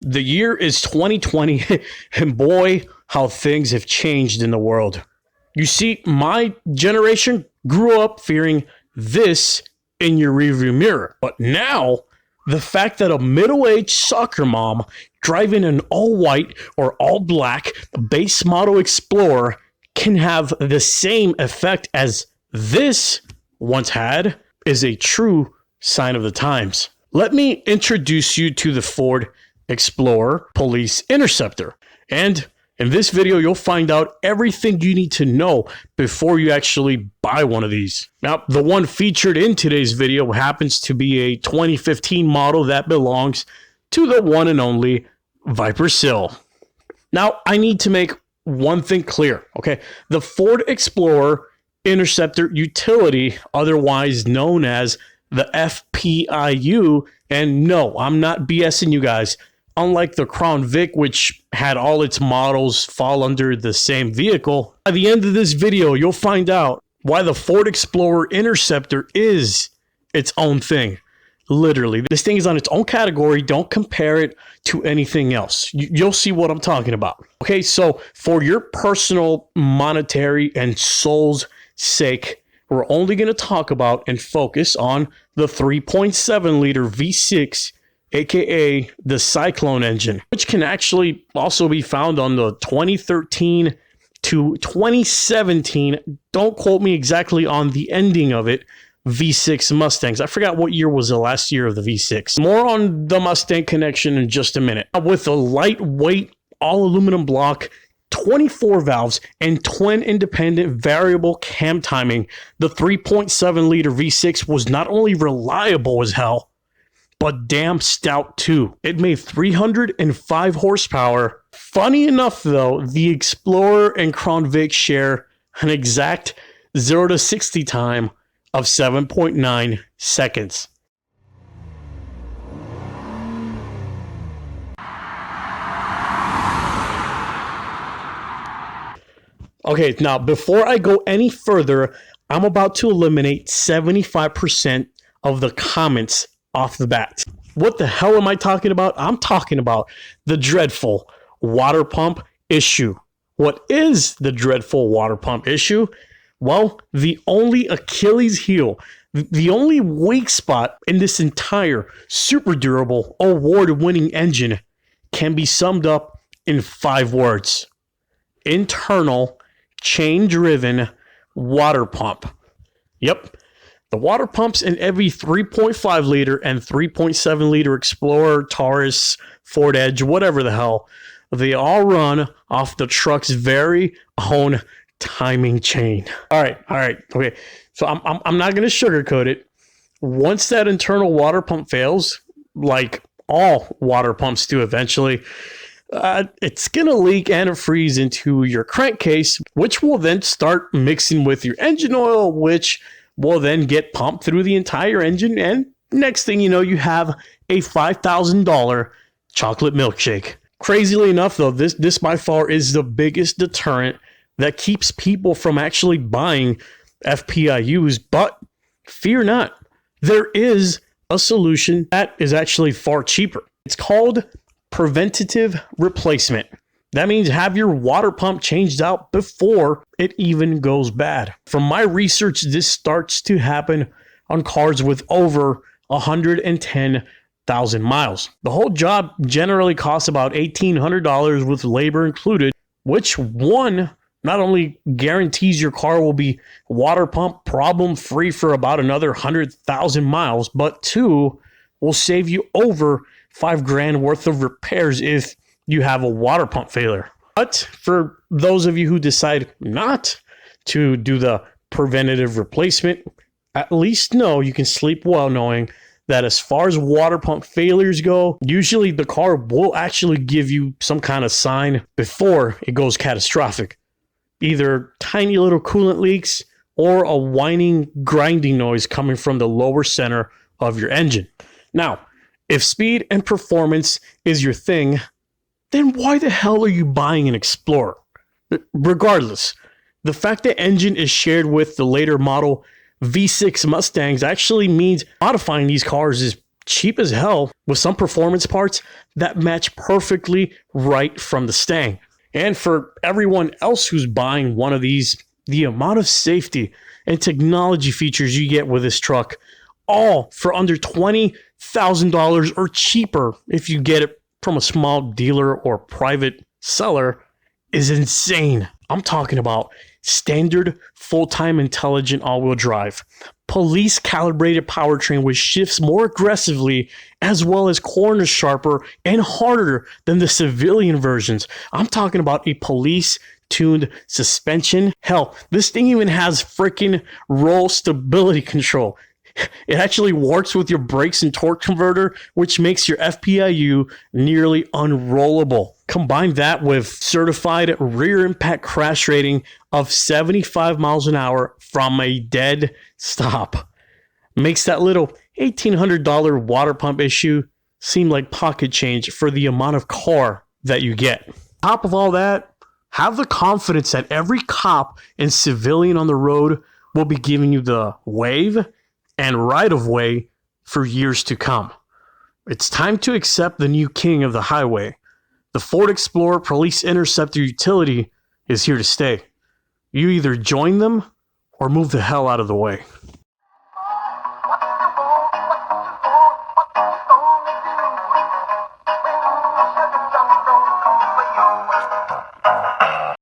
The year is 2020, and boy, how things have changed in the world. You see, my generation grew up fearing this in your rearview mirror. But now, the fact that a middle-aged soccer mom driving an all-white or all-black base model Explorer can have the same effect as this once had is a true sign of the times. Let me introduce you to the Ford Explorer Police Interceptor. And in this video, you'll find out everything you need to know before you actually buy one of these. Now, the one featured in today's video happens to be a 2015 model that belongs to the one and only Viper Sill. Now, I need to make one thing clear, okay? The Ford Explorer Interceptor Utility, otherwise known as the FPIU, and no, I'm not BSing you guys. Unlike the Crown Vic, which had all its models fall under the same vehicle, by the end of this video, you'll find out why the Ford Explorer Interceptor is its own thing. Literally, this thing is on its own category. Don't compare it to anything else. You'll see what I'm talking about. Okay, so for your personal, monetary, and soul's sake, we're only going to talk about and focus on the 3.7 liter V6, aka the Cyclone engine, which can actually also be found on the 2013 to 2017, don't quote me exactly on the ending of it, V6 Mustangs. I forgot what year was the last year of the V6. More on the Mustang connection in just a minute. With a lightweight all aluminum block, 24 valves, and twin independent variable cam timing, the 3.7 liter V6 was not only reliable as hell, but damn stout too. It made 305 horsepower. Funny enough though, the Explorer and Crown Vic share an exact 0 to 60 time of 7.9 seconds. Okay, now before I go any further, I'm about to eliminate 75% of the comments off the bat. What the hell am I talking about? I'm talking about the dreadful water pump issue. What is the dreadful water pump issue? Well, the only Achilles heel, the only weak spot in this entire super durable, award-winning engine can be summed up in 5 words. Internal chain-driven water pump. Yep. The water pumps in every 3.5 liter and 3.7 liter Explorer, Taurus, Ford Edge, whatever the hell, they all run off the truck's very own timing chain. All right, okay. So I'm not going to sugarcoat it. Once that internal water pump fails, like all water pumps do eventually, it's going to leak and freeze into your crankcase, which will then start mixing with your engine oil, which will then get pumped through the entire engine. And next thing you know, you have a $5,000 chocolate milkshake. Crazily enough, though, this by far is the biggest deterrent that keeps people from actually buying FPIUs. But fear not, there is a solution that is actually far cheaper. It's called preventative replacement. That means have your water pump changed out before it even goes bad. From my research, this starts to happen on cars with over 110,000 miles. The whole job generally costs about $1,800 with labor included, which one, not only guarantees your car will be water pump problem free for about another 100,000 miles, but two, will save you over $5,000 worth of repairs if you have a water pump failure. But for those of you who decide not to do the preventative replacement, at least know you can sleep well knowing that as far as water pump failures go, usually the car will actually give you some kind of sign before it goes catastrophic. Either tiny little coolant leaks or a whining, grinding noise coming from the lower center of your engine. Now, if speed and performance is your thing, then why the hell are you buying an Explorer? Regardless, the fact that engine is shared with the later model V6 Mustangs actually means modifying these cars is cheap as hell with some performance parts that match perfectly right from the stang. And for everyone else who's buying one of these, the amount of safety and technology features you get with this truck, all for under $20,000 or cheaper if you get it from a small dealer or private seller, is insane. I'm talking about standard full-time intelligent all-wheel drive, police calibrated powertrain which shifts more aggressively, as well as corners sharper and harder than the civilian versions. I'm talking about a police tuned suspension. Hell, this thing even has freaking roll stability control. It actually works with your brakes and torque converter, which makes your FPIU nearly unrollable. Combine that with certified rear impact crash rating of 75 miles an hour from a dead stop. Makes that little $1,800 water pump issue seem like pocket change for the amount of car that you get. Top of all that, have the confidence that every cop and civilian on the road will be giving you the wave and right of way for years to come. It's time to accept the new king of the highway. The Ford Explorer Police Interceptor Utility is here to stay. You either join them or move the hell out of the way.